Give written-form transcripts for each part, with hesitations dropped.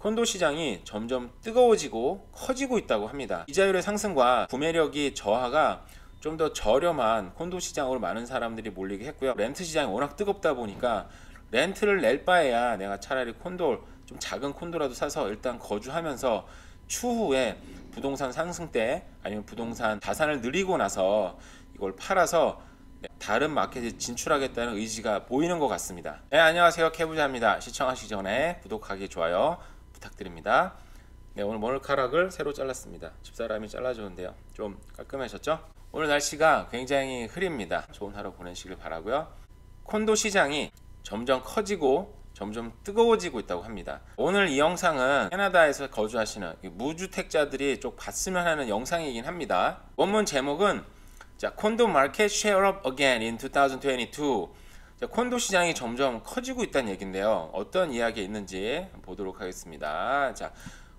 콘도 시장이 점점 뜨거워지고 커지고 있다고 합니다. 이자율의 상승과 구매력이 저하가 좀 더 저렴한 콘도 시장으로 많은 사람들이 몰리게 했고요. 렌트 시장이 워낙 뜨겁다 보니까 렌트를 낼 바에야 내가 차라리 콘도, 좀 작은 콘도라도 사서 일단 거주하면서 추후에 부동산 상승 때 아니면 부동산 자산을 늘리고 나서 이걸 팔아서 다른 마켓에 진출하겠다는 의지가 보이는 것 같습니다. 네, 안녕하세요, 캐부자입니다. 시청하시기 전에 구독하기, 좋아요 부탁드립니다. 네, 오늘 머리카락을 새로 잘랐습니다. 집사람이 잘라주는데요, 좀 깔끔해졌죠? 오늘 날씨가 굉장히 흐립니다. 좋은 하루 보내시길 바라고요. 콘도 시장이 점점 커지고 점점 뜨거워지고 있다고 합니다. 오늘 이 영상은 캐나다에서 거주하시는 무주택자들이 좀 봤으면 하는 영상이긴 합니다. 원문 제목은 콘도 마켓 share up again in 2022. 콘도 시장이 점점 커지고 있다는 얘기인데요. 어떤 이야기가 있는지 보도록 하겠습니다.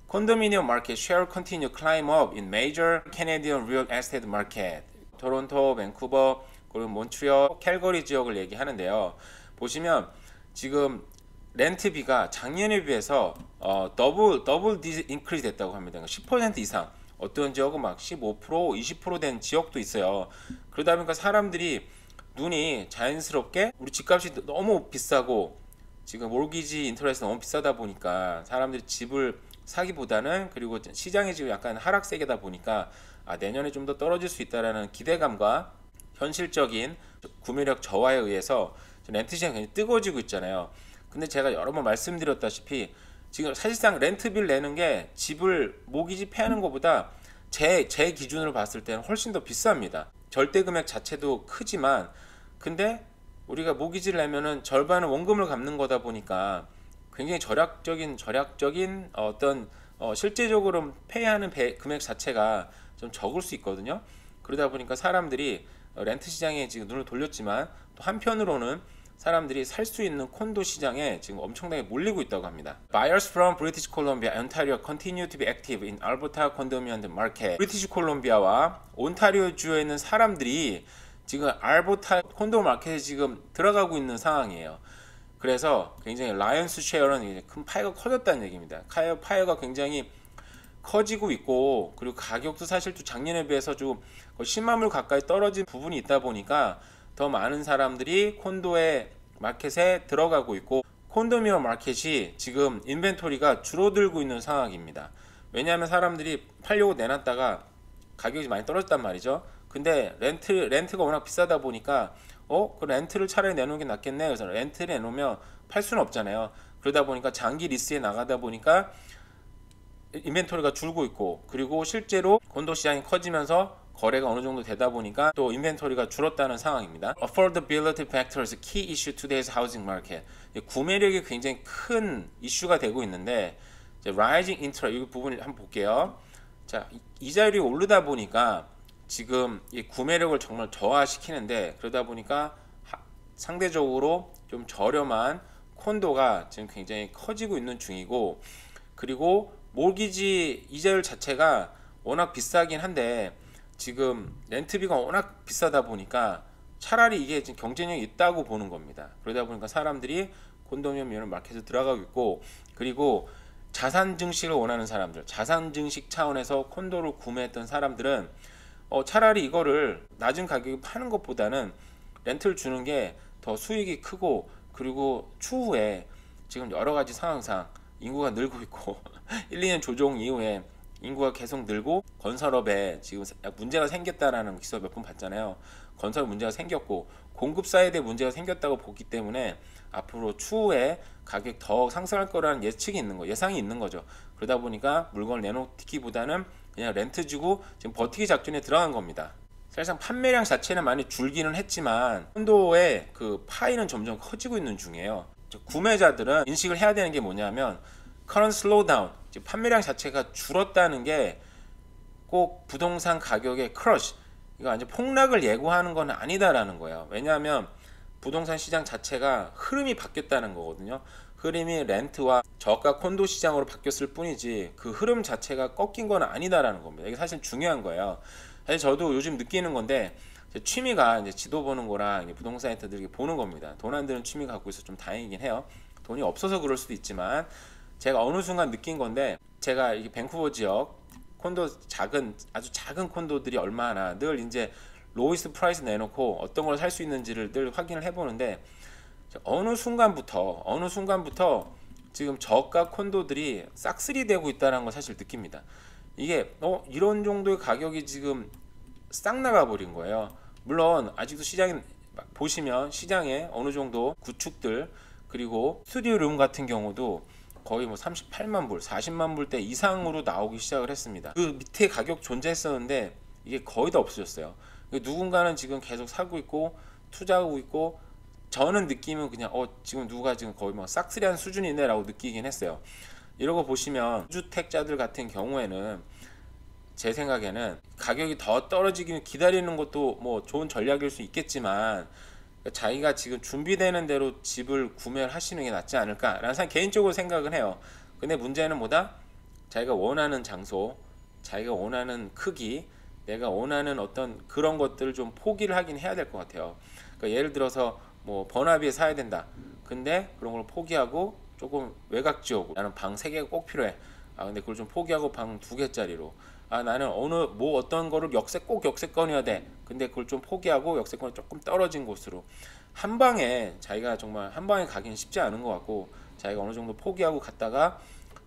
Condominium market share continue climb up in major Canadian real estate market. 토론토, 밴쿠버, 그리고 몬트리올, 캘거리 지역을 얘기하는데요. 보시면 지금 렌트비가 작년에 비해서 더블 인크리스 됐다고 합니다. 10% 이상. 어떤 지역은 막 15%, 20% 된 지역도 있어요. 그러다 보니까 사람들이 눈이 자연스럽게 우리 집값이 너무 비싸고 지금 모르기지 인터레스트 너무 비싸다 보니까 사람들이 집을 사기보다는, 그리고 시장이 지금 약간 하락세계다 보니까 내년에 좀 더 떨어질 수 있다라는 기대감과 현실적인 구매력 저하에 의해서 렌트 시장이 굉장히 뜨거워지고 있잖아요. 근데 제가 여러 번 말씀드렸다시피 지금 사실상 렌트비를 내는 게 집을 모기지 패하는 것보다 제 기준으로 봤을 때는 훨씬 더 비쌉니다. 절대 금액 자체도 크지만, 근데 우리가 모기지를 내면은 절반은 원금을 갚는 거다 보니까 굉장히 절약적인 어떤 실제적으로 페이하는 금액 자체가 좀 적을 수 있거든요. 그러다 보니까 사람들이 렌트 시장에 지금 눈을 돌렸지만, 또 한편으로는 사람들이 살 수 있는 콘도 시장에 지금 엄청나게 몰리고 있다고 합니다. Buyers from British Columbia, Ontario continue to be active in Alberta condominium market. 브리티시 콜롬비아와 온타리오 주에 있는 사람들이 지금 알버타 콘도 마켓에 지금 들어가고 있는 상황이에요. 그래서 굉장히 라이언스 쉐어는 큰 파이가 커졌다는 얘기입니다. 파이가 굉장히 커지고 있고, 그리고 가격도 사실 또 작년에 비해서 좀 10만 불 가까이 떨어진 부분이 있다 보니까 더 많은 사람들이 콘도의 마켓에 들어가고 있고, 콘도미니엄 마켓이 지금 인벤토리가 줄어들고 있는 상황입니다. 왜냐하면 사람들이 팔려고 내놨다가 가격이 많이 떨어졌단 말이죠. 근데 렌트가 워낙 비싸다 보니까 그 렌트를 차라리 내놓는 게 낫겠네. 그래서 렌트를 내놓으면 팔 수는 없잖아요. 그러다 보니까 장기 리스에 나가다 보니까 인벤토리가 줄고 있고, 그리고 실제로 콘도 시장이 커지면서 거래가 어느 정도 되다 보니까 또 인벤토리가 줄었다는 상황입니다. Affordability factor is a key issue today's housing market. 구매력이 굉장히 큰 이슈가 되고 있는데, rising interest 이 부분을 한번 볼게요. 이자율이 오르다 보니까 지금 이 구매력을 정말 저하시키는데, 그러다 보니까 상대적으로 좀 저렴한 콘도가 지금 굉장히 커지고 있는 중이고, 그리고 모기지 이자율 자체가 워낙 비싸긴 한데 지금 렌트비가 워낙 비싸다 보니까 차라리 이게 지금 경쟁력이 있다고 보는 겁니다. 그러다 보니까 사람들이 콘도미니엄 마켓에 들어가고 있고, 그리고 자산 증식을 원하는 사람들, 자산 증식 차원에서 콘도를 구매했던 사람들은 차라리 이거를 낮은 가격에 파는 것보다는 렌트를 주는 게 더 수익이 크고, 그리고 추후에 지금 여러 가지 상황상 인구가 늘고 있고 1, 2년 조정 이후에 인구가 계속 늘고 건설업에 지금 문제가 생겼다라는 기사 몇 번 봤잖아요. 건설 문제가 생겼고 공급 사이드에 문제가 생겼다고 보기 때문에 앞으로 추후에 가격 더 상승할 거라는 예상이 있는 거죠. 그러다 보니까 물건을 내놓기보다는 그냥 렌트 주고 지금 버티기 작전에 들어간 겁니다. 사실상 판매량 자체는 많이 줄기는 했지만 콘도의 그 파이는 점점 커지고 있는 중이에요. 구매자들은 인식을 해야 되는 게 뭐냐면 current slowdown, 판매량 자체가 줄었다는 게 꼭 부동산 가격의 크러쉬, 이거 완전 폭락을 예고하는 건 아니다라는 거예요. 왜냐하면 부동산 시장 자체가 흐름이 바뀌었다는 거거든요. 흐름이 렌트와 저가 콘도 시장으로 바뀌었을 뿐이지 그 흐름 자체가 꺾인 건 아니다라는 겁니다. 이게 사실 중요한 거예요. 사실 저도 요즘 느끼는 건데, 제 취미가 이제 지도 보는 거랑 부동산 사이트들 보는 겁니다. 돈 안 드는 취미 갖고 있어서 좀 다행이긴 해요. 돈이 없어서 그럴 수도 있지만 제가 어느 순간 느낀 건데, 제가 이 밴쿠버 지역 콘도 아주 작은 콘도들이 얼마나 늘 이제 로이스트 프라이스 내놓고 어떤 걸 살 수 있는지를 늘 확인을 해보는데, 어느 순간부터 지금 저가 콘도들이 싹쓸이 되고 있다는 걸 사실 느낍니다. 이게 이런 정도의 가격이 지금 싹 나가 버린 거예요. 물론 아직도 시장에 보시면, 시장에 어느 정도 구축들, 그리고 스튜디오 룸 같은 경우도 거의 뭐 38만 불, 40만 불대 이상으로 나오기 시작을 했습니다. 그 밑에 가격 존재했었는데 이게 거의 다 없어졌어요. 누군가는 지금 계속 사고 있고 투자하고 있고, 저는 느낌은 그냥 지금 누가 지금 거의 뭐 싹쓸이한 수준이네 라고 느끼긴 했어요. 이러고 보시면 주택자들 같은 경우에는 제 생각에는 가격이 더 떨어지기는 기다리는 것도 뭐 좋은 전략일 수 있겠지만, 자기가 지금 준비되는 대로 집을 구매를 하시는 게 낫지 않을까라는 개인적으로 생각은 해요. 근데 문제는 뭐다? 자기가 원하는 장소, 자기가 원하는 크기, 내가 원하는 어떤 그런 것들을 좀 포기를 하긴 해야 될 것 같아요. 그러니까 예를 들어서 뭐 번화비에 사야 된다. 근데 그런 걸 포기하고 조금 외곽 지역으로, 나는 방 3개가 꼭 필요해. 근데 그걸 좀 포기하고 방 2개짜리로, 나는 어떤 거를 꼭 역세권이어야 돼. 근데 그걸 좀 포기하고 역세권이 조금 떨어진 곳으로, 한 방에 자기가 정말 한 방에 가기는 쉽지 않은 것 같고, 자기가 어느 정도 포기하고 갔다가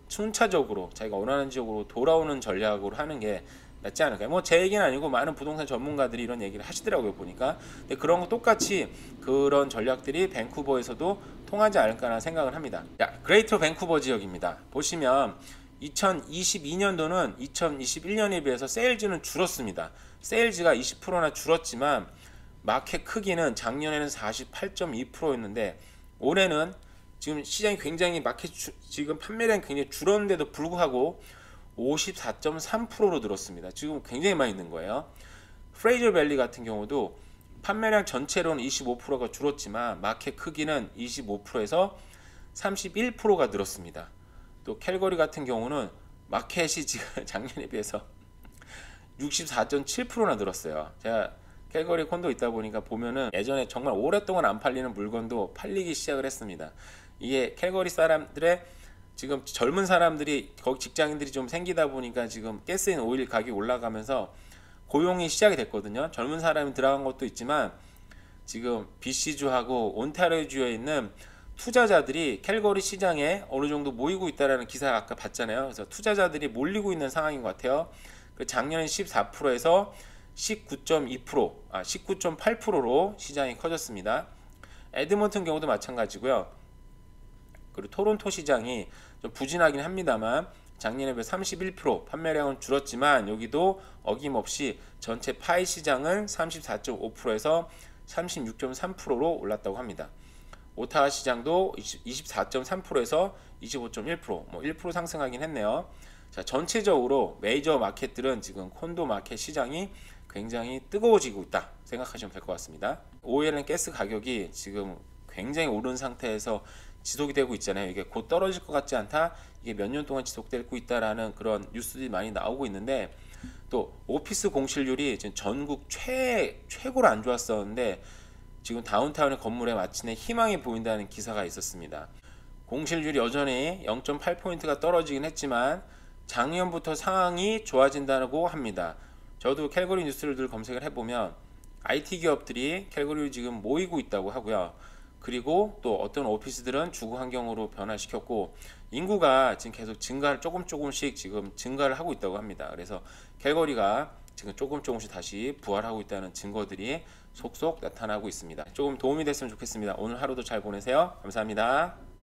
순차적으로 자기가 원하는 지역으로 돌아오는 전략으로 하는 게 낫지 않을까요? 뭐 제 얘기는 아니고 많은 부동산 전문가들이 이런 얘기를 하시더라고요, 보니까. 근데 그런 거 똑같이 그런 전략들이 밴쿠버에서도 통하지 않을까라는 생각을 합니다. 자, 그레이터 밴쿠버 지역입니다. 보시면 2022년도는 2021년에 비해서 세일즈는 줄었습니다. 세일즈가 20%나 줄었지만 마켓 크기는 작년에는 48.2%였는데 올해는 지금 시장이 굉장히 지금 판매량이 굉장히 줄었는데도 불구하고 54.3%로 늘었습니다. 지금 굉장히 많이 는 거예요. 프레이저 밸리 같은 경우도 판매량 전체로는 25%가 줄었지만 마켓 크기는 25%에서 31%가 늘었습니다. 또 캘거리 같은 경우는 마켓이 지금 작년에 비해서 64.7%나 늘었어요. 제가 캘거리 콘도 있다 보니까 보면은 예전에 정말 오랫동안 안 팔리는 물건도 팔리기 시작을 했습니다. 이게 캘거리 사람들의, 지금 젊은 사람들이, 거기 직장인들이 좀 생기다 보니까 지금 가스인 오일 가격이 올라가면서 고용이 시작이 됐거든요. 젊은 사람이 들어간 것도 있지만 지금 BC주하고 온타리오주에 있는 투자자들이 캘거리 시장에 어느 정도 모이고 있다라는 기사 아까 봤잖아요. 그래서 투자자들이 몰리고 있는 상황인 것 같아요. 작년에 14%에서 19.2%, 19.8%로 시장이 커졌습니다. 에드먼튼 경우도 마찬가지고요. 그리고 토론토 시장이 좀 부진하긴 합니다만 작년에 비해 31% 판매량은 줄었지만 여기도 어김없이 전체 파이 시장은 34.5%에서 36.3%로 올랐다고 합니다. 오타와 시장도 24.3%에서 25.1%, 뭐 1% 상승하긴 했네요. 자, 전체적으로 메이저 마켓들은 지금 콘도 마켓 시장이 굉장히 뜨거워지고 있다 생각하시면 될 것 같습니다. 오일앤 가스 가격이 지금 굉장히 오른 상태에서 지속이 되고 있잖아요. 이게 곧 떨어질 것 같지 않다, 이게 몇 년 동안 지속되고 있다라는 그런 뉴스들이 많이 나오고 있는데, 또 오피스 공실률이 지금 전국 최고로 안 좋았었는데 지금 다운타운의 건물에 마침내 희망이 보인다는 기사가 있었습니다. 공실률이 여전히 0.8포인트가 떨어지긴 했지만 작년부터 상황이 좋아진다고 합니다. 저도 캘거리 뉴스를 늘 검색을 해보면 IT 기업들이 캘거리로 지금 모이고 있다고 하고요. 그리고 또 어떤 오피스들은 주거 환경으로 변화시켰고, 인구가 지금 계속 조금씩 지금 증가를 하고 있다고 합니다. 그래서 캘거리가 지금 조금씩 다시 부활하고 있다는 증거들이 속속 나타나고 있습니다. 조금 도움이 됐으면 좋겠습니다. 오늘 하루도 잘 보내세요. 감사합니다.